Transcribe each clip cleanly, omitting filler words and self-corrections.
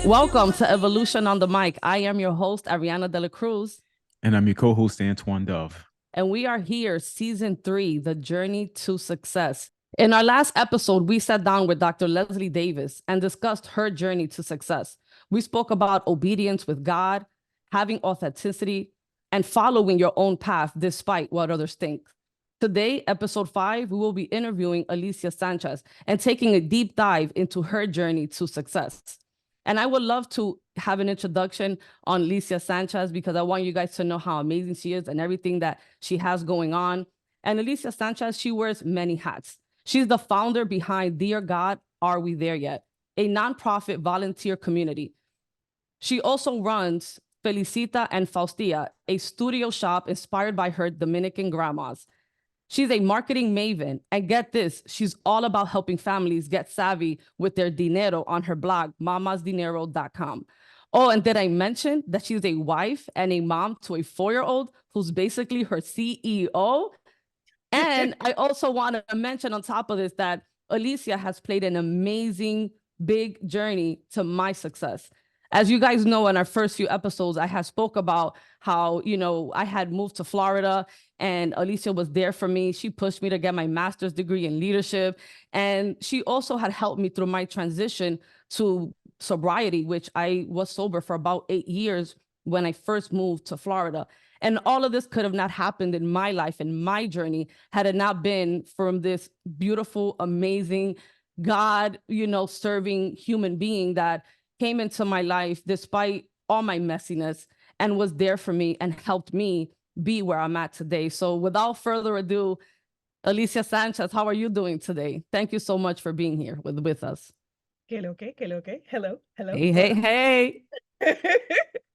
Welcome to Evolution on the Mic. I am your host, Ariana de la Cruz. And I'm your co-host, Antoine Dove. And we are here, season 3, The Journey to Success. In our last episode, we sat down with Dr. Leslie Davis and discussed her journey to success. We spoke about obedience with God, having authenticity, and following your own path despite what others think. Today, episode 5, we will be interviewing Alicia Sanchez and taking a deep dive into her journey to success. And I would love to have an introduction on Alicia Sanchez because I want you guys to know how amazing she is and everything that she has going on. And Alicia Sanchez, she wears many hats. She's the founder behind Dear God, Are We There Yet? A nonprofit volunteer community. She also runs Felicita and Faustia, a studio shop inspired by her Dominican grandmas. She's a marketing maven. And get this, she's all about helping families get savvy with their dinero on her blog, mamasdinero.com. Oh, and did I mention that she's a wife and a mom to a 4-year-old who's basically her CEO? And I also want to mention on top of this that Alicia has played an amazing, big journey to my success. As you guys know, in our first few episodes, I had spoke about how, I had moved to Florida and Alicia was there for me. She pushed me to get my master's degree in leadership. And she also had helped me through my transition to sobriety, which I was sober for about 8 years when I first moved to Florida. And all of this could have not happened in my life and my journey had it not been from this beautiful, amazing God, serving human being that came into my life despite all my messiness and was there for me and helped me be where I'm at today. So without further ado, Alicia Sanchez, how are you doing today? Thank you so much for being here with us. Que lo que, hello, hello. Hey, hey, hey.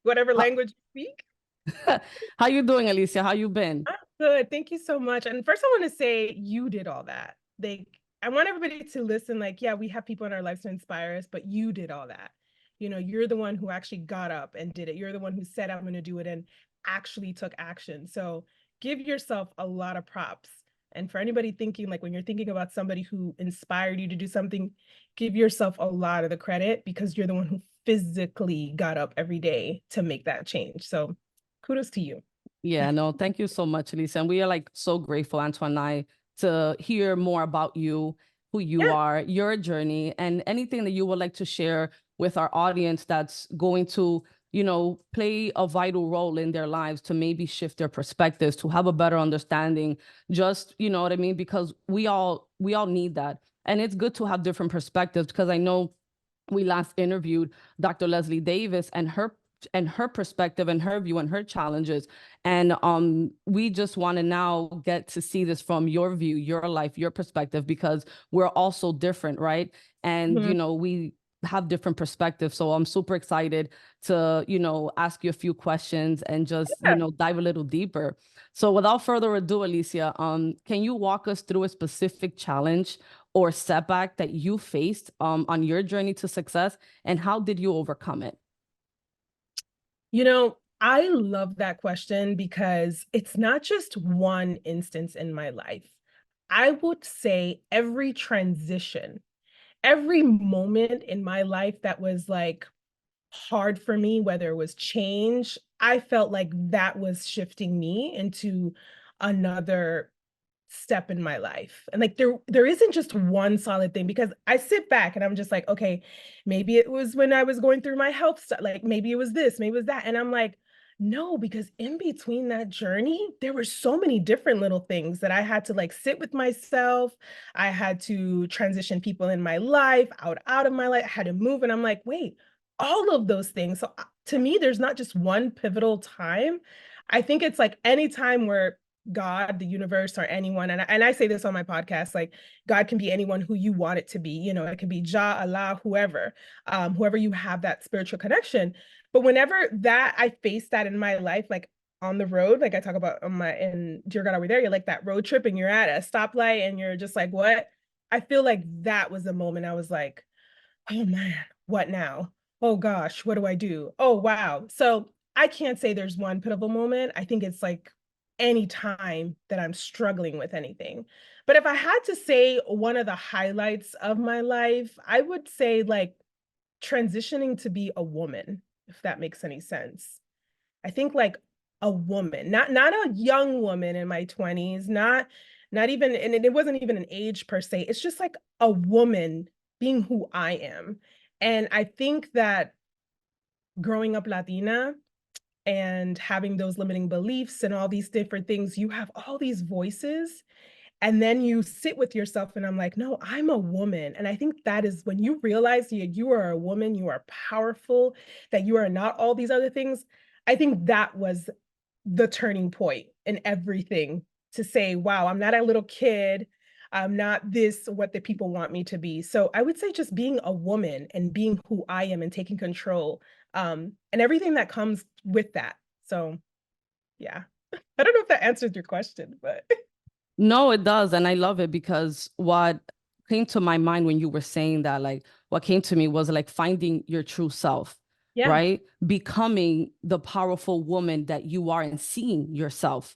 Whatever language you speak. How you doing, Alicia? How you been? I'm good. Thank you so much. And first I want to say you did all that. I want everybody to listen yeah, we have people in our lives to inspire us, but you did all that. You're the one who actually got up and did it. You're the one who said, I'm going to do it and actually took action. So give yourself a lot of props. And for anybody thinking, when you're thinking about somebody who inspired you to do something, give yourself a lot of the credit because you're the one who physically got up every day to make that change. So kudos to you. Yeah, no, thank you so much, Alicia. And we are so grateful, Antoine and I, to hear more about you, who you are, your journey, and anything that you would like to share with our audience that's going to, play a vital role in their lives to maybe shift their perspectives, to have a better understanding, just, you know what I mean? Because we all need that. And it's good to have different perspectives because I know we last interviewed Dr. Leslie Davis and her perspective and her view and her challenges. And we just want to now get to see this from your view, your life, your perspective, because we're all so different, right? And, we have different perspectives. So I'm super excited to, ask you a few questions and just, dive a little deeper. So without further ado, Alicia, can you walk us through a specific challenge or setback that you faced on your journey to success, and how did you overcome it? I love that question because it's not just one instance in my life. I would say every transition, every moment in my life that was hard for me, whether it was change, I felt like that was shifting me into another step in my life. And there isn't just one solid thing because I sit back and I'm just like, okay, maybe it was when I was going through my health stuff, maybe it was this, maybe it was that. And I'm like, no, because in between that journey, there were so many different little things that I had to sit with myself. I had to transition people in my life out of my life. I had to move. And I'm like, wait, all of those things. So to me, there's not just one pivotal time. I think it's any time where God, the universe, or anyone, and I say this on my podcast, God can be anyone who you want it to be. It can be Jah, Allah, whoever you have that spiritual connection. But whenever that I face that in my life, on the road, I talk about in Dear God, Are We There? You're that road trip and you're at a stoplight and you're just what? I feel like that was the moment I was like, oh man, what now? Oh gosh, what do I do? Oh wow. So I can't say there's one pivotal moment. I think it's any time that I'm struggling with anything. But if I had to say one of the highlights of my life, I would say transitioning to be a woman, if that makes any sense. I think like a woman, not a young woman in my 20s, not even, and it wasn't even an age per se. It's just like a woman being who I am. And I think that growing up Latina and having those limiting beliefs and all these different things, you have all these voices and then you sit with yourself and I'm like, no, I'm a woman. And I think that is when you realize you are a woman, you are powerful, that you are not all these other things. I think that was the turning point in everything, to say, wow, I'm not a little kid. I'm not this, what the people want me to be. So I would say just being a woman and being who I am and taking control, and everything that comes with that. So yeah, I don't know if that answered your question, but No, it does. And I love it because what came to my mind when you were saying that, like, what came to me was like finding your true self, yeah. right? Becoming the powerful woman that you are and seeing yourself.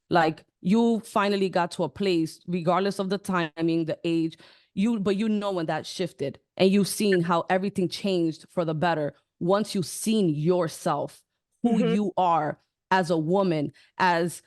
Like you finally got to a place, regardless of the timing, the age, but you know when that shifted and you've seen how everything changed for the better once you've seen yourself, who Mhm. you are as a woman, as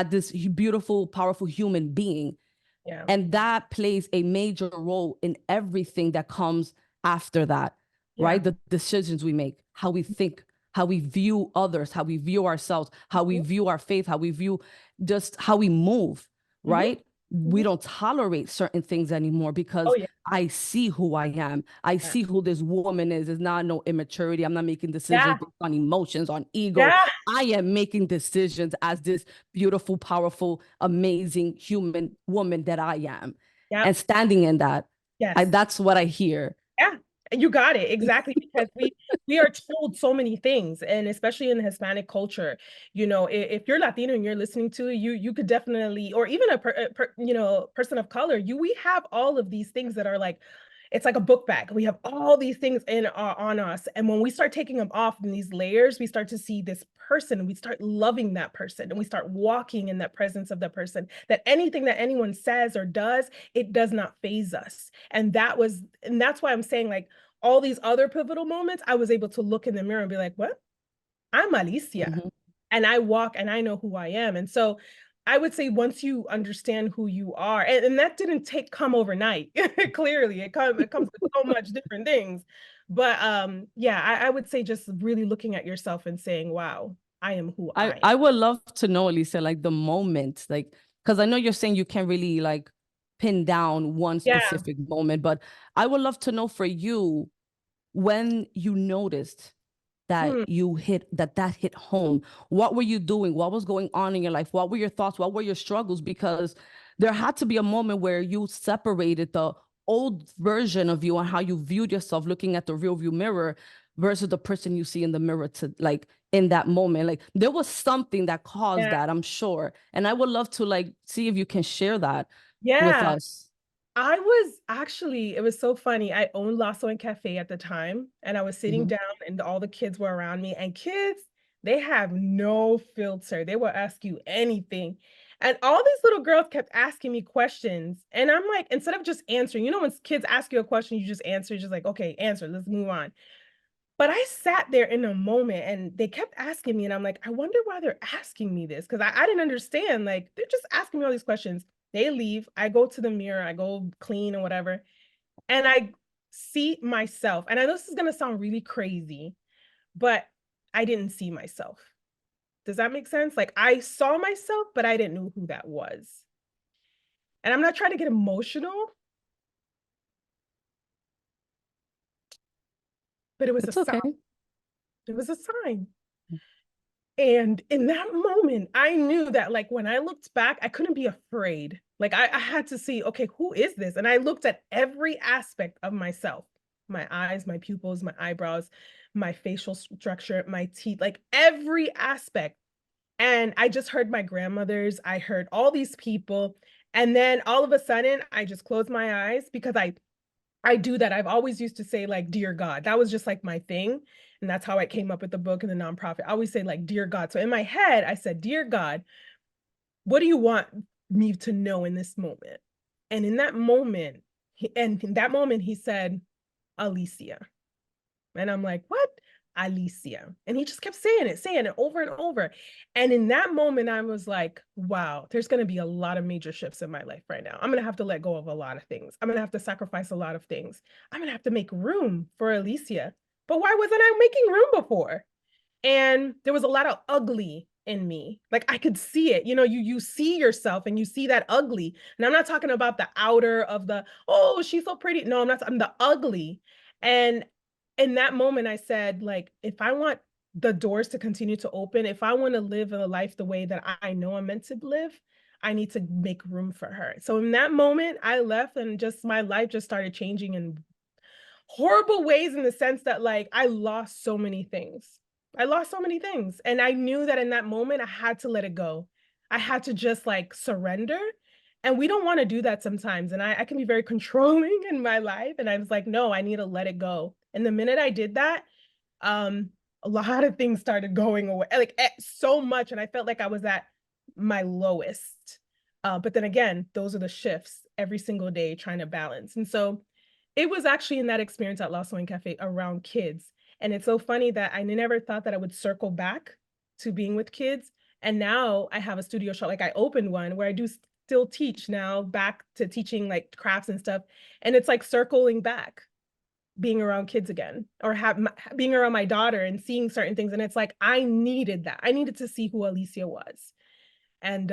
this beautiful, powerful human being. Yeah. And that plays a major role in everything that comes after that, Yeah. right? The decisions we make, how we think, how we view others, how we view ourselves, how we Mhm. view our faith, how we view just how we move, Mhm. right? We Mhm. don't tolerate certain things anymore Oh because yeah. I see who I am. I Yeah. see who this woman is. It's not no immaturity. I'm not making Yeah. decisions based on emotions, on ego. Yeah. I am making decisions as this beautiful, powerful, amazing human woman that I am, Yep. and standing in that. Yes. That's what I hear. Yeah, you got it exactly, because we are told so many things, and especially in the Hispanic culture, if you're Latino and you're listening to it, you could definitely, or even person of color, we have all of these things that are like, it's like a book bag. We have all these things on us, and when we start taking them off in these layers, we start to see this person, and we start loving that person, and we start walking in that presence of that person. That anything that anyone says or does, it does not phase us. And that's why I'm saying, like, all these other pivotal moments, I was able to look in the mirror and be like, what? I'm Alicia. Mhm. And I walk and I know who I am. And so I would say once you understand who you are, and that didn't come overnight. Clearly, it comes with so much different things. But yeah, I would say just really looking at yourself and saying, wow, I am who I, I am. I would love to know, Elisa, like the moment, like, because I know you're saying you can't really like pin down one Yeah. specific moment, but I would love to know for you when you noticed that Hmm. that hit home. What were you doing? What was going on in your life? What were your thoughts? What were your struggles? Because there had to be a moment where you separated the old version of you and how you viewed yourself looking at the rear view mirror versus the person you see in the mirror, to like in that moment. Like there was something that caused Yeah. that, I'm sure. And I would love to like see if you can share that with Yeah. us. It was so funny. I owned Lasso and Cafe at the time, and I was sitting Mhm. down, and all the kids were around me. And kids, they have no filter. They will ask you anything. And all these little girls kept asking me questions. And I'm like, instead of just answering, when kids ask you a question, you just answer, just like, okay, answer, let's move on. But I sat there in a moment and they kept asking me, and I'm like, I wonder why they're asking me this. Cause I didn't understand. Like, they're just asking me all these questions. They leave. I go to the mirror, I go clean or whatever, and I see myself. And I know this is gonna sound really crazy, but I didn't see myself. Does that make sense? Like, I saw myself, but I didn't know who that was. And I'm not trying to get emotional, but it was a It's sign. okay. It was a sign. And in that moment, I knew that, like, when I looked back, I couldn't be afraid. Like, I had to see, okay, who is this? And I looked at every aspect of myself, my eyes, my pupils, my eyebrows, my facial structure, my teeth, like every aspect. And I just heard my grandmothers, I heard all these people. And then all of a sudden, I just closed my eyes because I do that. I've always used to say, like, dear God. That was just like my thing. And that's how I came up with the book and the nonprofit. I always say, like, dear God. So in my head, I said, dear God, what do you want me to know in this moment? And in that moment, he said, Alicia. And I'm like, what? Alicia. And he just kept saying it over and over. And in that moment, I was like, wow, there's going to be a lot of major shifts in my life right now. I'm going to have to let go of a lot of things. I'm going to have to sacrifice a lot of things. I'm going to have to make room for Alicia. But why wasn't I making room before? And there was a lot of ugly in me. Like I could see it. You see yourself and you see that ugly. And I'm not talking about the outer of the, oh, she's so pretty. No, I'm the ugly. And in that moment, I said, like, if I want the doors to continue to open, if I want to live a life the way that I know I'm meant to live, I need to make room for her. So in that moment, I left and just my life just started changing in horrible ways, in the sense that like I lost so many things. I lost so many things. And I knew that in that moment, I had to let it go. I had to just like surrender. And we don't want to do that sometimes. And I can be very controlling in my life. And I was like, no, I need to let it go. And the minute I did that, um, a lot of things started going away, like so much. And I felt like I was at my lowest. But then again, those are the shifts every single day trying to balance. And so it was actually in that experience at Lost Wing Cafe around kids. And it's so funny that I never thought that I would circle back to being with kids. And now I have a studio shop, like I opened one where I do still teach now, back to teaching like crafts and stuff. And it's like circling back, being around kids again, or being around my daughter and seeing certain things. And it's like, I needed that. I needed to see who Alicia was. And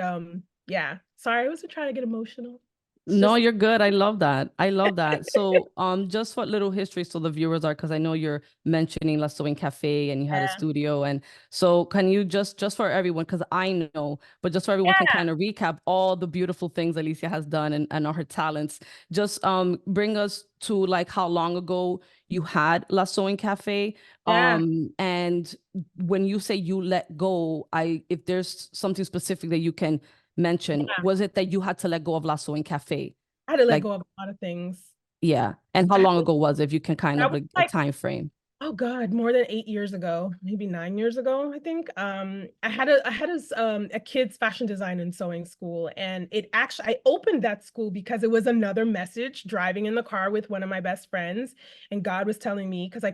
yeah, sorry, I wasn't trying to get emotional. It's No, just, you're good. I love that. I love that. So, just for little history, so the viewers are, because I know you're mentioning La Sewing Cafe and you had a yeah, studio, and so can you just for everyone, because I know, but just so everyone can yeah, kind of recap all the beautiful things Alicia has done and all her talents, just bring us to like how long ago you had La Sewing Cafe, yeah. and when you say you let go, if there's something specific that you can mention, Yeah. was it that you had to let go of Lasso and Cafe? I had to let Like, go of a lot of things. yeah. And how I long ago was it, if you can kind That of was like a like, time frame? oh God, more than 8 years ago, maybe 9 years ago, I think. I had a kids fashion design and sewing school, and I opened that school because it was another message driving in the car with one of my best friends, and God was telling me, because I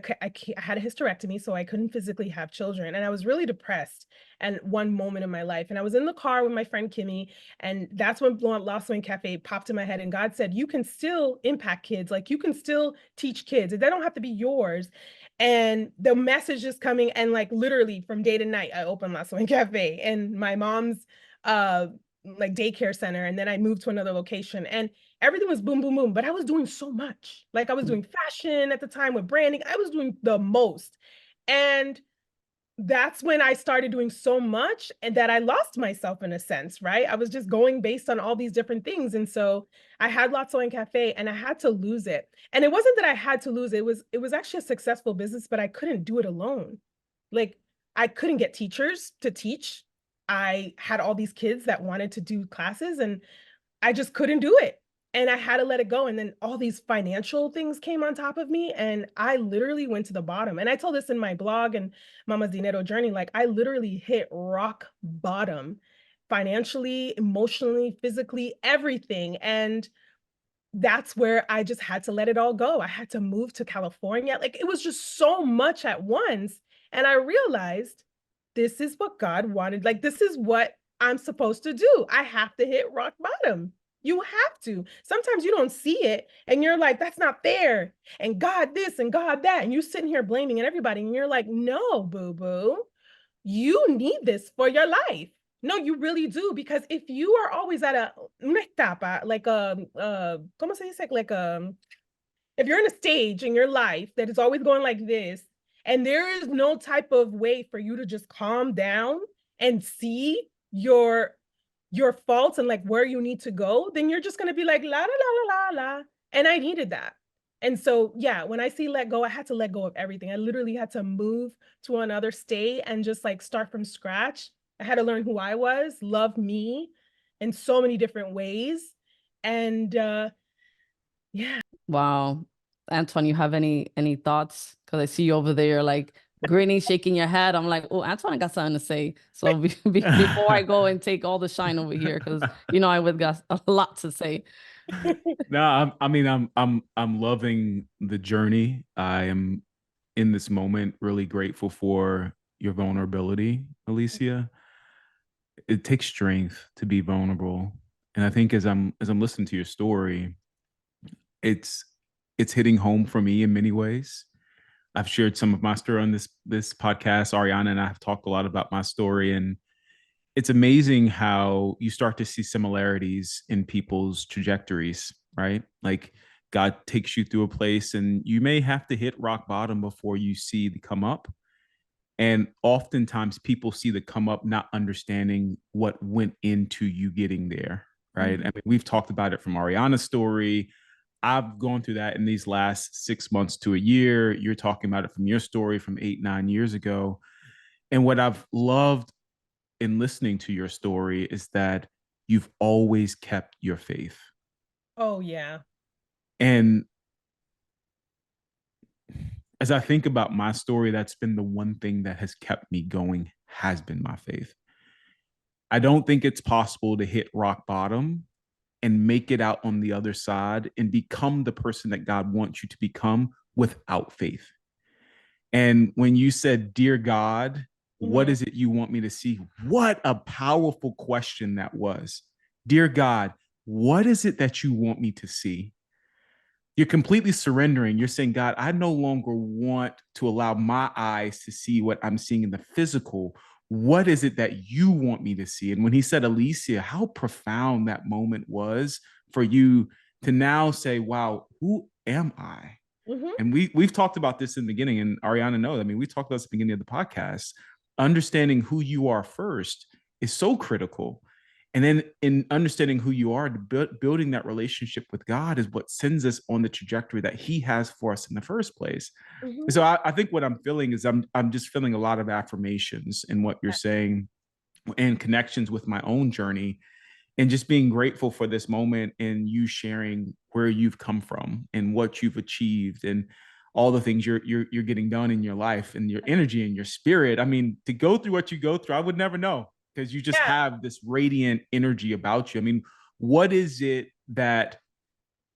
had a hysterectomy, so I couldn't physically have children, and I was really depressed at one moment in my life, and I was in the car with my friend Kimmy, and that's when Lost Wing Cafe popped in my head, and God said, you can still impact kids, like you can still teach kids, they don't have to be yours. And the message is coming, and like literally from day to night, I opened La Swing Cafe and my mom's uh like daycare center. And then I moved to another location, and everything was boom, boom, boom. But I was doing so much. Like I was doing fashion at the time with branding. I was doing the most. And that's when I started doing so much, and that I lost myself in a sense, right? I was just going based on all these different things. And so I had Lotso and Cafe, and I had to lose it. And it wasn't that I had to lose it. It was actually a successful business, but I couldn't do it alone. Like I couldn't get teachers to teach. I had all these kids that wanted to do classes, and I just couldn't do it. And I had to let it go. And then all these financial things came on top of me. And I literally went to the bottom. And I told this in my blog and Mama's Dinero Journey. Like I literally hit rock bottom financially, emotionally, physically, everything. And that's where I just had to let it all go. I had to move to California. Like it was just so much at once. And I realized this is what God wanted. Like, this is what I'm supposed to do. I have to hit rock bottom. You have to. Sometimes you don't see it and you're like, that's not fair. And God this and God that. And you're sitting here blaming everybody. And you're like, no, boo boo, you need this for your life. No, you really do. Because if you are always at una etapa, like ¿cómo se dice? Like if you're in a stage in your life that is always going like this, and there is no type of way for you to just calm down and see your faults and like where you need to go, then you're just going to be like la la la la la la. And I needed that. And so yeah, when I see let go, I had to let go of everything. I literally had to move to another state and just like start from scratch. I had to learn who I was, love me in so many different ways. And yeah. Wow. Antoine, you have any thoughts? Because I see you over there like grinning, shaking your head. I'm like, oh, Antoine got something to say. So before I go and take all the shine over here, because I would got a lot to say. No, I mean, I'm loving the journey. I am in this moment really grateful for your vulnerability, Alicia. It takes strength to be vulnerable. And I think as I'm listening to your story, it's it's hitting home for me in many ways. I've shared some of my story on this podcast. Ariana and I have talked a lot about my story, and it's amazing how you start to see similarities in people's trajectories, right? Like God takes you through a place and you may have to hit rock bottom before you see the come up. And oftentimes people see the come up not understanding what went into you getting there, right? Mhm. I mean, we've talked about it from Ariana's story. I've gone through that in these last 6 months to a year. You're talking about it from your story from 8, 9 years ago. And what I've loved in listening to your story is that you've always kept your faith. Oh, yeah. And as I think about my story, that's been the one thing that has kept me going, has been my faith. I don't think it's possible to hit rock bottom and make it out on the other side and become the person that God wants you to become without faith. And when you said, Dear God, what Mhm. is it you want me to see? What a powerful question that was. Dear God, what is it that you want me to see? You're completely surrendering. You're saying, God, I no longer want to allow my eyes to see what I'm seeing in the physical. What is it that you want me to see? And when he said, Alicia, how profound that moment was for you to now say, wow, who am I? Mhm. And we've talked about this in the beginning, and Ariana knows. I mean, we talked about this at the beginning of the podcast. Understanding who you are first is so critical. And then in understanding who you are, building that relationship with God is what sends us on the trajectory that He has for us in the first place. Mhm. So I think what I'm feeling is I'm just feeling a lot of affirmations in what you're saying and connections with my own journey, and just being grateful for this moment and you sharing where you've come from and what you've achieved and all the things you're getting done in your life and your energy and your spirit. I mean, to go through what you go through, I would never know, because you just Yeah. have this radiant energy about you. I mean, what is it that,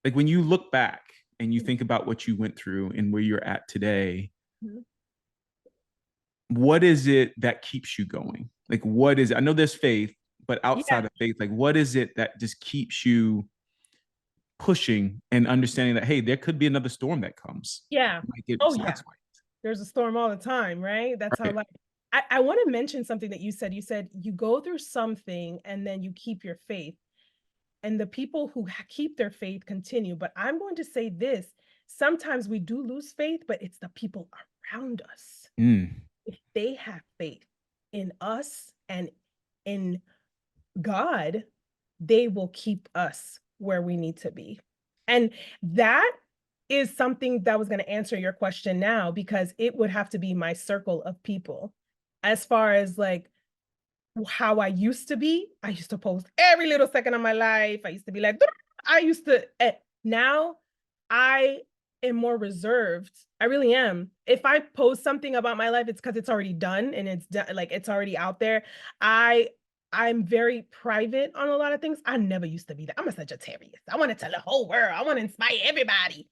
like, when you look back and you think about what you went through and where you're at today, Mhm. what is it that keeps you going? Like, what is it? I know there's faith, but Yeah. outside of faith, like, what is it that just keeps you pushing and understanding that, hey, there could be another storm that comes? Yeah. You might get Oh, yeah. sideswiped. There's a storm all the time, right? That's how Right. life. I want to mention something that you said. You said you go through something and then you keep your faith. And the people who keep their faith continue. But I'm going to say this, sometimes we do lose faith, but it's the people around us. Mm. If they have faith in us and in God, they will keep us where we need to be. And that is something that was going to answer your question now, because it would have to be my circle of people. As far as like how I used to be, I used to post every little second of my life. I used to be like, I used to, now I am more reserved. I really am. If I post something about my life, it's because it's already done and it's done, like it's already out there. I I'm very private on a lot of things. I never used to be that. I'm a Sagittarius. I want to tell the whole world. I want to inspire everybody.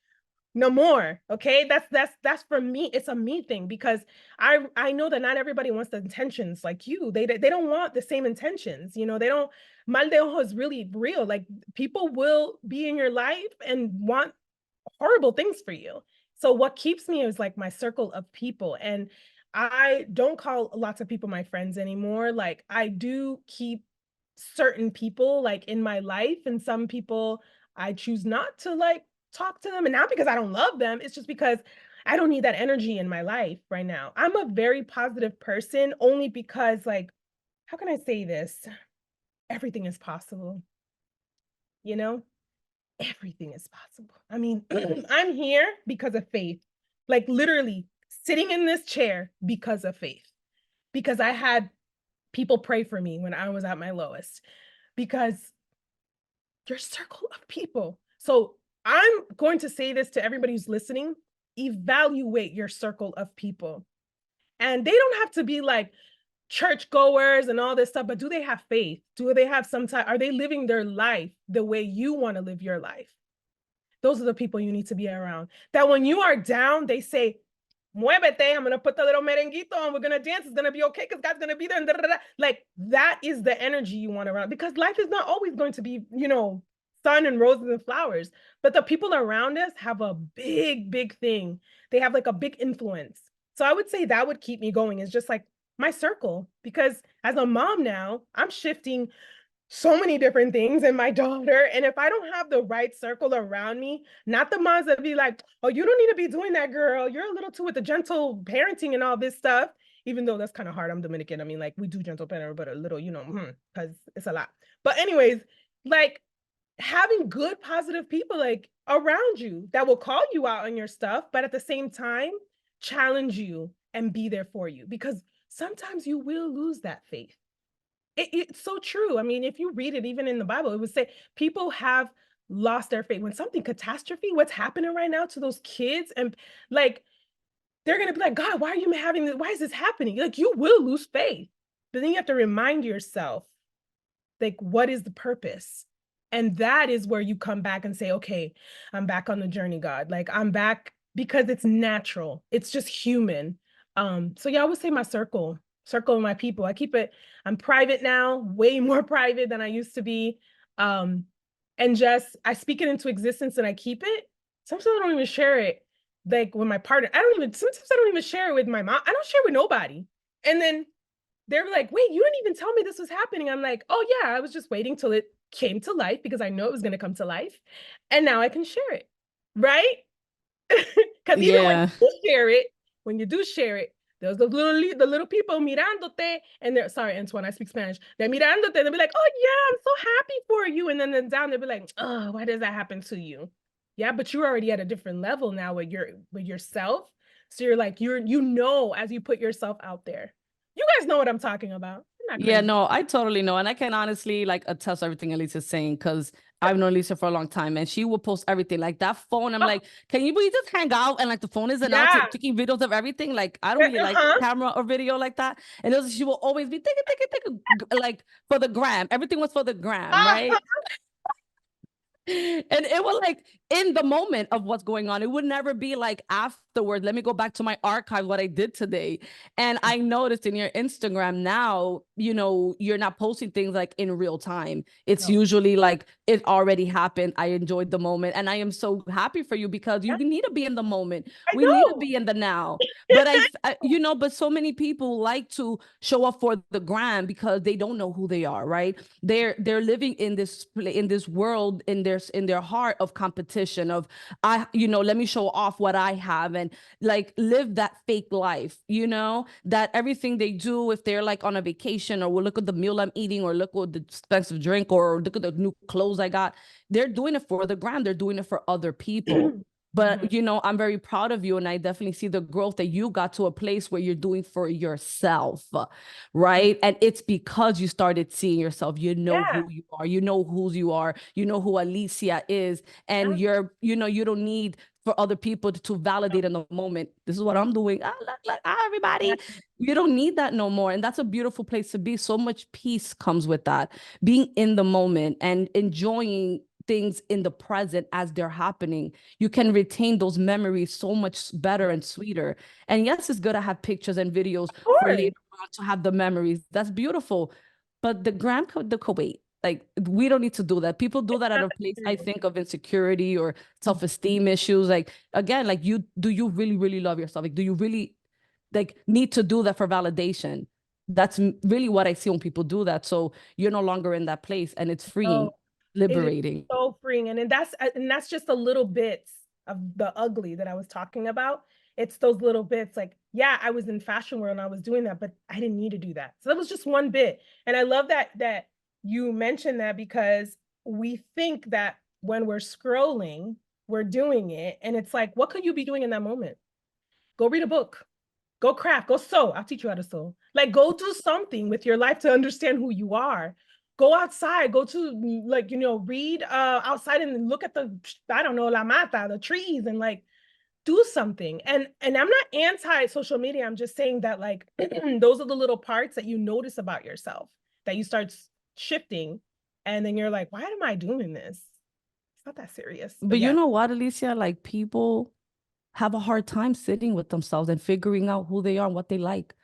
No more. Okay. That's for me. It's a me thing, because I know that not everybody wants the intentions like you. They don't want the same intentions. You know, they don't. Mal de ojo is really real. Like, people will be in your life and want horrible things for you. So what keeps me is like my circle of people. And I don't call lots of people my friends anymore. Like, I do keep certain people like in my life, and some people I choose not to like talk to them. And not because I don't love them, it's just because I don't need that energy in my life right now. I'm a very positive person only because, like, how can I say this? Everything is possible, you know? Everything is possible. I mean, I'm here because of faith. Like, literally sitting in this chair because of faith. Because I had people pray for me when I was at my lowest. Because your circle of people. So I'm going to say this to everybody who's listening: evaluate your circle of people. And they don't have to be like churchgoers and all this stuff, but do they have faith? Do they have some type? Are they living their life the way you want to live your life? Those are the people you need to be around. That when you are down, they say, muévete, I'm gonna put the little merenguito on, we're gonna dance, it's gonna be okay because God's gonna be there. And da, da, da. Like that is the energy you want around, because life is not always going to be, you know, sun and roses and flowers. But the people around us have a big thing. They have like a big influence. So I would say that would keep me going, is just like my circle. Because as a mom now, I'm shifting so many different things in my daughter. And if I don't have the right circle around me, not the moms that be like, oh, you don't need to be doing that, girl. You're a little too with the gentle parenting and all this stuff. Even though that's kind of hard. I'm Dominican. I mean, like we do gentle parenting, but a little, you know, because it's a lot. But anyways, like having good, positive people like around you that will call you out on your stuff, but at the same time, challenge you and be there for you, because sometimes you will lose that faith. It's so true. I mean, if you read it, even in the Bible, it would say people have lost their faith when something catastrophe, what's happening right now to those kids, and like they're gonna be like, God, why are you having this? Why is this happening? Like you will lose faith, but then you have to remind yourself, like, what is the purpose? And that is where you come back and say, okay, I'm back on the journey, God. Like I'm back because it's natural. It's just human. So yeah, I would say my circle of my people. I keep it, I'm private now, way more private than I used to be. And just I speak it into existence and I keep it. Sometimes I don't even share it like with my partner. Sometimes I don't even share it with my mom. I don't share it with nobody. And then they're like, wait, you didn't even tell me this was happening. I'm like, oh yeah, I was just waiting till it came to life because I know it was going to come to life. And now I can share it. Right? Because even when you do share it, there's the little people mirándote, and they're sorry, Antoine, I speak Spanish. They're mirándote, they'll be like, oh yeah, I'm so happy for you. And then down, they'll be like, oh, why does that happen to you? Yeah, but you're already at a different level now with yourself. So you're like, you know, as you put yourself out there. You guys know what I'm talking about. I'm not Yeah, crazy. no, I totally know. And I can honestly like attest everything Alicia's saying, because I've known Alicia for a long time and she will post everything. Like that phone, I'm Oh, like, can you please just hang out? And like the phone isn't out yeah. taking videos of everything. Like I don't really like Uh-huh. camera or video like that. And she will always be like for the gram. Everything was for the gram, right? And it was like in the moment of what's going on. It would never be like afterward, let me go back to my archive, what I did today. And I noticed in your Instagram now, you know, you're not posting things like in real time. It's No. usually like it already happened. I enjoyed the moment. And I am so happy for you because you Yeah, need to be in the moment. I We need to know. be in the now. But you know, but so many people like to show up for the gram because they don't know who they are, right? They're living in this world in their heart of competition of you know, let me show off what I have and like live that fake life, you know, that everything they do, if they're like on a vacation or well, look at the meal I'm eating or look at the expensive drink or look at the new clothes I got, they're doing it for the gram, they're doing it for other people. Mhm. But you know, I'm very proud of you, and I definitely see the growth that you got to a place where you're doing for yourself, right? And it's because you started seeing yourself. You know Yeah. who you are. You know who you are. You know who Alicia is, and Yeah. you're, you know, you don't need for other people to validate in the moment. This is what I'm doing. Yeah. Everybody. You don't need that no more, and that's a beautiful place to be. So much peace comes with that, being in the moment and enjoying things in the present as they're happening. You can retain those memories so much better Yeah. and sweeter. And yes, it's good to have pictures and videos Of for course. later on to have the memories. That's beautiful. But the the Kuwait, like we don't need to do that. People do that out Not of place, I serious. think, of insecurity or Mhm. self-esteem issues. Like again, like you really, really love yourself? Like, do you really like need to do that for validation? That's really what I see when people do that. So you're no longer in that place and it's freeing, Oh, it is liberating. so freeing. And that's just a little bits of the ugly that I was talking about. It's those little bits like, yeah, I was in fashion world and I was doing that, but I didn't need to do that. So that was just one bit. And I love that you mentioned that, because we think that when we're scrolling, we're doing it. And it's like, what could you be doing in that moment? Go read a book. Go craft, go sew. I'll teach you how to sew. Like, go do something with your life to understand who you are. Go outside, go to, like, you know, read outside and look at the, I don't know, la mata, the trees, and like do something. And I'm not anti social media. I'm just saying that like those are the little parts that you notice about yourself that you start shifting, and then you're like, why am I doing this? It's not that serious. But But you yeah. know what, Alicia? Like people have a hard time sitting with themselves and figuring out who they are and what they like.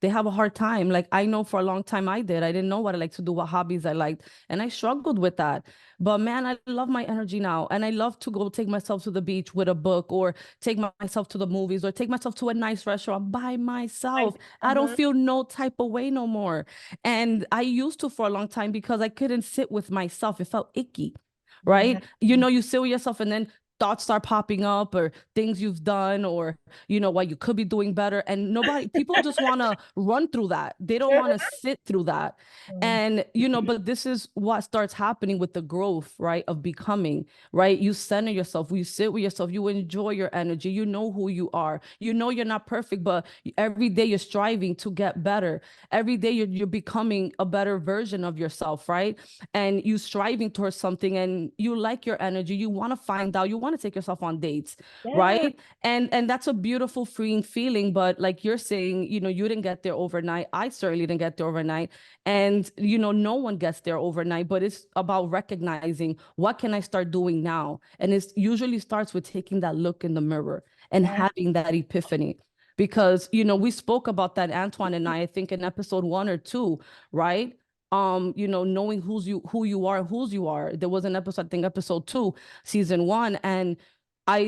They have a hard time. Like I know for a long time I did. I didn't know what I like to do, what hobbies I liked. And I struggled with that. But man, I love my energy now. And I love to go take myself to the beach with a book, or take myself to the movies, or take myself to a nice restaurant by myself. I don't feel no type of way no more. And I used to for a long time because I couldn't sit with myself. It felt icky, right? You know, you sit with yourself and then thoughts start popping up, or things you've done, or what you could be doing better, and people just want to run through that. They don't want to sit through that. And but this is what starts happening with the growth, right, of becoming, right? You center yourself, you sit with yourself, you enjoy your energy, you know who you are, you're not perfect, but every day you're striving to get better. Every day you're becoming a better version of yourself, right? And you striving towards something, and you like your energy, you want to find out, you want to take yourself on dates, right? And that's a beautiful, freeing feeling. But like you're saying, you didn't get there overnight. I certainly didn't get there overnight. And no one gets there overnight, but it's about recognizing, what can I start doing now? And it usually starts with taking that look in the mirror and having that epiphany. Because we spoke about that, Antoine and I think in episode 1 or 2, right? Knowing who you are, whose you are. There was an episode, I think episode 2, season 1, and I,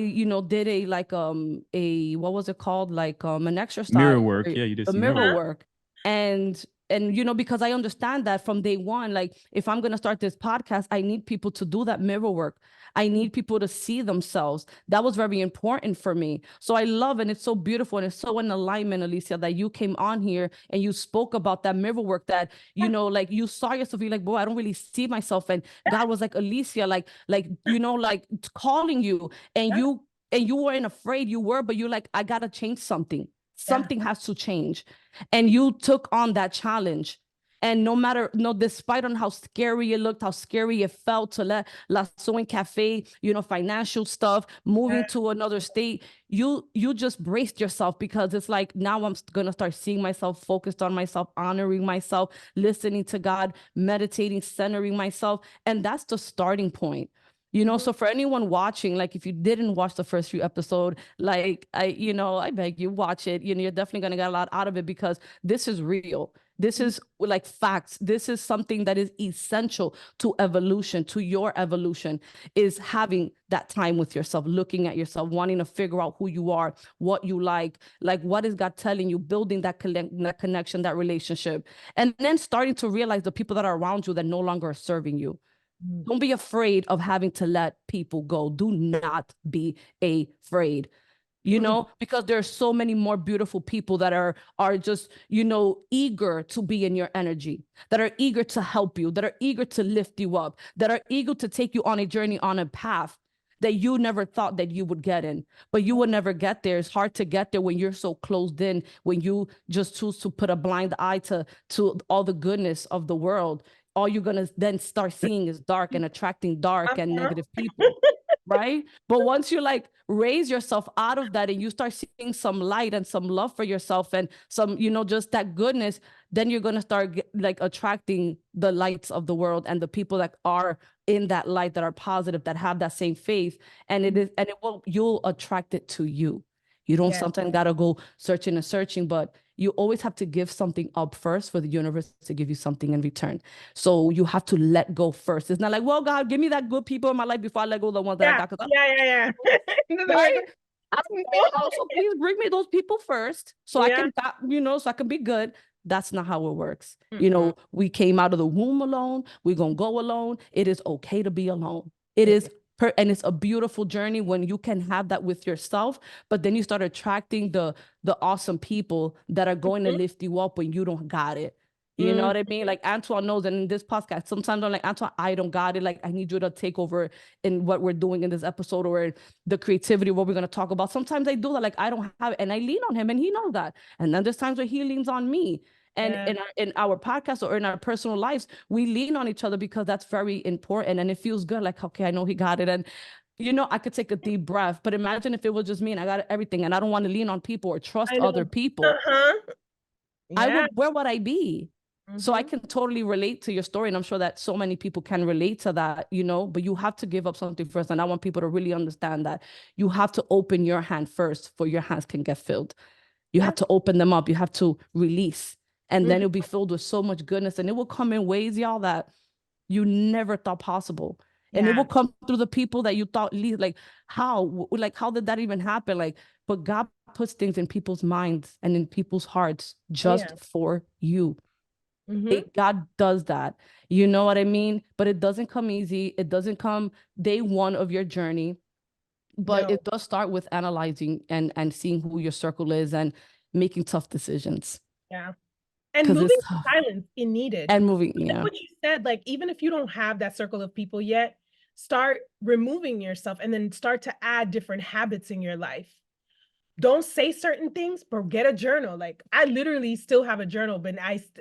did a like what was it called? Like an exercise. Mirror work. Yeah, you did a some mirror work. And because I understand that from day one, like if I'm gonna start this podcast, I need people to do that mirror work. I need people to see themselves. That was very important for me. So I love, and it's so beautiful, and it's so in alignment, Alicia, that you came on here and you spoke about that mirror work, that, like you saw yourself, you're like, boy, I don't really see myself. And God was like, Alicia, like, calling you, and you weren't afraid, but you're like, I gotta change something. Something has to change. And you took on that challenge. And despite on how scary it looked, how scary it felt to let La Sewing Cafe, financial stuff, moving to another state, you just braced yourself, because it's like, now I'm gonna start seeing myself, focused on myself, honoring myself, listening to God, meditating, centering myself. And that's the starting point. So for anyone watching, like if you didn't watch the first few episodes, like I beg you, watch it. You're definitely gonna get a lot out of it, because this is real. This is like facts. This is something that is essential to evolution, to your evolution, is having that time with yourself, looking at yourself, wanting to figure out who you are, what you like what is God telling you, building that connection, that relationship, and then starting to realize the people that are around you that no longer are serving you. Don't be afraid of having to let people go. Do not be afraid, because there are so many more beautiful people that are just, eager to be in your energy, that are eager to help you, that are eager to lift you up, that are eager to take you on a journey, on a path that you never thought that you would get in. But you would never get there. It's hard to get there when you're so closed in, when you just choose to put a blind eye to all the goodness of the world. All you're going to then start seeing is dark, and attracting dark and negative people, right? But once you like raise yourself out of that, and you start seeing some light and some love for yourself, and some, just that goodness, then you're going to start like attracting the lights of the world, and the people that are in that light, that are positive, that have that same faith. And you'll attract it to you. You don't sometimes got to go searching and searching, but you always have to give something up first for the universe to give you something in return. So you have to let go first. It's not like, well, God, give me that good people in my life before I let go of the ones that I got. Yeah. Right? So please bring me those people first, so I can, so I can be good. That's not how it works. We came out of the womb alone. We're going to go alone. It is okay to be alone. It is. And it's a beautiful journey when you can have that with yourself, but then you start attracting the awesome people that are going to lift you up when you don't got it. You know what I mean? Like Antoine knows, and in this podcast, sometimes I'm like, Antoine, I don't got it. Like, I need you to take over in what we're doing in this episode, or the creativity, what we're going to talk about. Sometimes I do that. Like, I don't have it, and I lean on him, and he knows that. And then there's times where he leans on me. And in our podcast or in our personal lives, we lean on each other, because that's very important. And it feels good. Like, okay, I know he got it. And, I could take a deep breath. But imagine if it was just me and I got everything, and I don't want to lean on people or trust other people. Where would I be? So I can totally relate to your story. And I'm sure that so many people can relate to that, you know, but you have to give up something first. And I want people to really understand that you have to open your hand first for your hands can get filled. You have to open them up. You have to release. And then it'll be filled with so much goodness. And it will come in ways, y'all, that you never thought possible. And it will come through the people that you thought like how did that even happen? Like, but God puts things in people's minds and in people's hearts just for you. God does that. You know what I mean? But it doesn't come easy. It doesn't come day one of your journey. But it does start with analyzing and seeing who your circle is and making tough decisions. Yeah. And moving to silence in needed. And moving, like what you said, like, even if you don't have that circle of people yet, start removing yourself and then start to add different habits in your life. Don't say certain things, but get a journal. Like, I literally still have a journal, but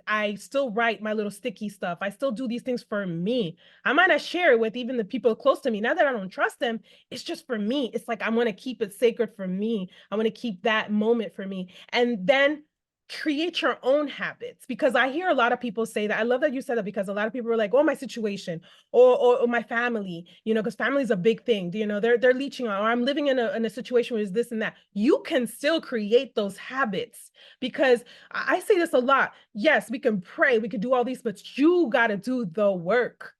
I still write my little sticky stuff. I still do these things for me. I might not share it with even the people close to me. Not that I don't trust them, it's just for me. It's like I want to keep it sacred for me. I want to keep that moment for me. And then create your own habits, because I hear a lot of people say that. I love that you said that, because a lot of people are like, oh, my situation or my family, you know, because family is a big thing, you know, they're leeching on, or I'm living in a situation where it's this and that. You can still create those habits, because I say this a lot. Yes, we can pray, we can do all these, but you got to do the work.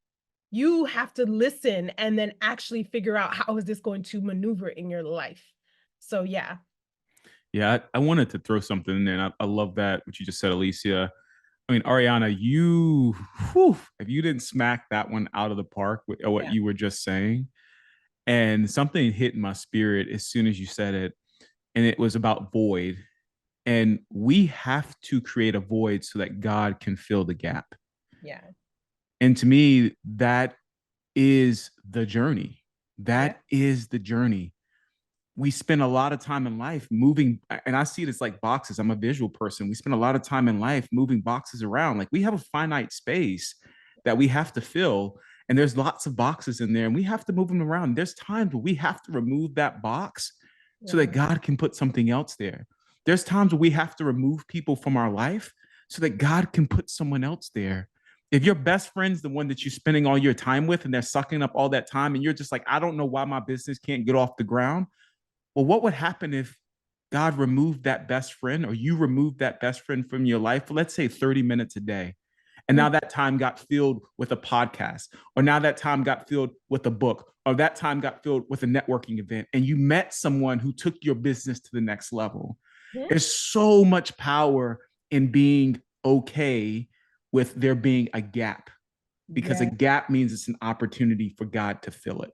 You have to listen and then actually figure out, how is this going to maneuver in your life? So yeah. Yeah, I wanted to throw something in there. And I love that, what you just said, Alicia. I mean, Ariana, if you didn't smack that one out of the park with what you were just saying, and something hit my spirit as soon as you said it, and it was about void. And we have to create a void so that God can fill the gap. Yeah. And to me, that is the journey. That is the journey. We spend a lot of time in life moving, and I see it as like boxes. I'm a visual person. We spend a lot of time in life moving boxes around. Like, we have a finite space that we have to fill, and there's lots of boxes in there, and we have to move them around. There's times where we have to remove that box so that God can put something else there. There's times where we have to remove people from our life so that God can put someone else there. If your best friend's the one that you're spending all your time with, and they're sucking up all that time, and you're just like, I don't know why my business can't get off the ground. Well, what would happen if God removed that best friend, or you removed that best friend from your life for, let's say, 30 minutes a day? And now that time got filled with a podcast, or now that time got filled with a book, or that time got filled with a networking event, and you met someone who took your business to the next level. There's so much power in being okay with there being a gap, because a gap means it's an opportunity for God to fill it.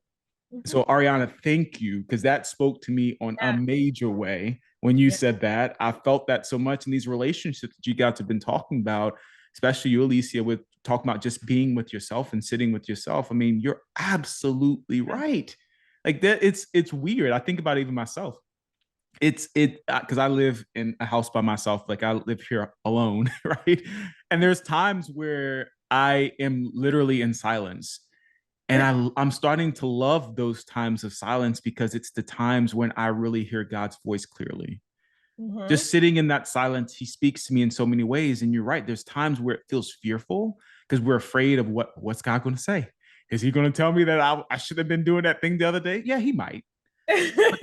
So Ariana, thank you, because that spoke to me on a major way when you said that. I felt that so much in these relationships that you guys have been talking about, especially you, Alicia, with talking about just being with yourself and sitting with yourself. I mean, you're absolutely right. Like that, it's weird. I think about it even myself. It's because I live in a house by myself. Like, I live here alone, right? And there's times where I am literally in silence. And I'm starting to love those times of silence, because it's the times when I really hear God's voice clearly. Just sitting in that silence, he speaks to me in so many ways. And you're right, there's times where it feels fearful, because we're afraid of what's God going to say. Is he going to tell me that I should have been doing that thing the other day? Yeah, he might. But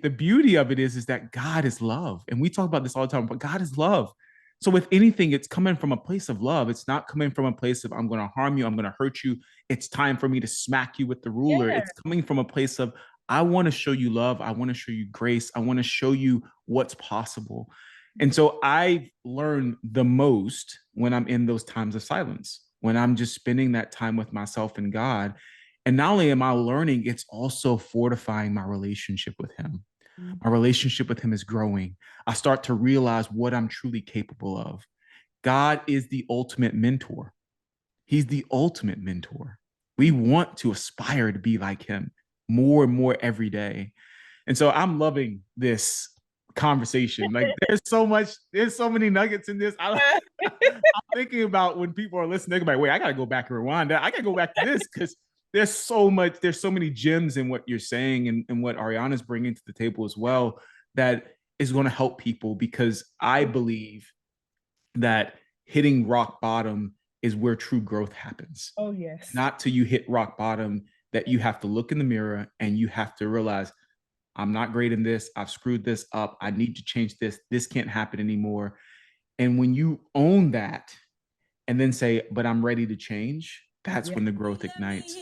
the beauty of it is that God is love. And we talk about this all the time, but God is love. So with anything, it's coming from a place of love. It's not coming from a place of, I'm going to harm you, I'm going to hurt you, it's time for me to smack you with the ruler. It's coming from a place of, I want to show you love, I want to show you grace, I want to show you what's possible. And so I've learned the most when I'm in those times of silence, when I'm just spending that time with myself and God. And not only am I learning, it's also fortifying my relationship with him. My relationship with him is growing. I start to realize what I'm truly capable of. God is the ultimate mentor. He's the ultimate mentor. We want to aspire to be like him more and more every day. And so I'm loving this conversation. Like, there's so many nuggets in this. I'm thinking about when people are listening, they're like, wait, I got to go back and rewind that. I got to go back to this, because there's so many gems in what you're saying, and what Ariana's bringing to the table as well, that is going to help people, because I believe that hitting rock bottom is where true growth happens. Oh, yes. Not till you hit rock bottom that you have to look in the mirror and you have to realize, I'm not great in this. I've screwed this up. I need to change this. This can't happen anymore. And when you own that and then say, but I'm ready to change, that's when the growth ignites.